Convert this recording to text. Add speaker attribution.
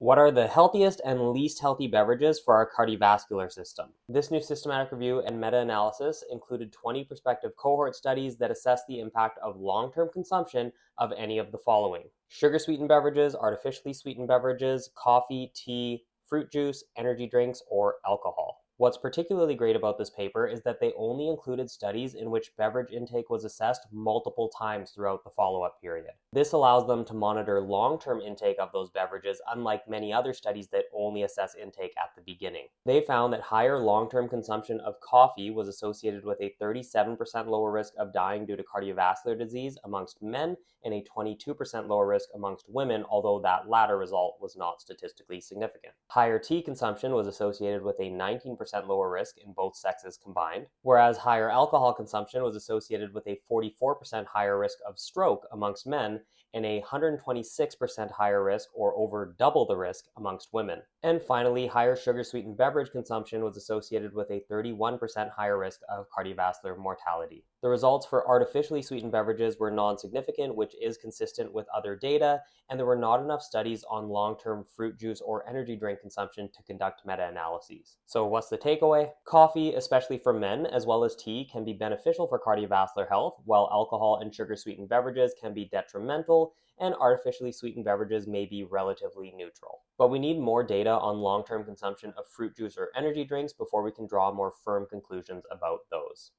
Speaker 1: What are the healthiest and least healthy beverages for our cardiovascular system? This new systematic review and meta-analysis included 20 prospective cohort studies that assess the impact of long-term consumption of any of the following: sugar-sweetened beverages, artificially sweetened beverages, coffee, tea, fruit juice, energy drinks, or alcohol. What's particularly great about this paper is that they only included studies in which beverage intake was assessed multiple times throughout the follow-up period. This allows them to monitor long-term intake of those beverages, unlike many other studies that only assess intake at the beginning. They found that higher long-term consumption of coffee was associated with a 37% lower risk of dying due to cardiovascular disease amongst men and a 22% lower risk amongst women, although that latter result was not statistically significant. Higher tea consumption was associated with a 19% lower risk in both sexes combined, whereas higher alcohol consumption was associated with a 44% higher risk of stroke amongst men and a 126% higher risk, or over double the risk, amongst women. And finally, higher sugar-sweetened beverage consumption was associated with a 31% higher risk of cardiovascular mortality. The results for artificially sweetened beverages were non-significant, which is consistent with other data, and there were not enough studies on long-term fruit juice or energy drink consumption to conduct meta-analyses. So what's the takeaway? Coffee, especially for men, as well as tea, can be beneficial for cardiovascular health, while alcohol and sugar-sweetened beverages can be detrimental, and artificially sweetened beverages may be relatively neutral. But we need more data on long-term consumption of fruit juice or energy drinks before we can draw more firm conclusions about those.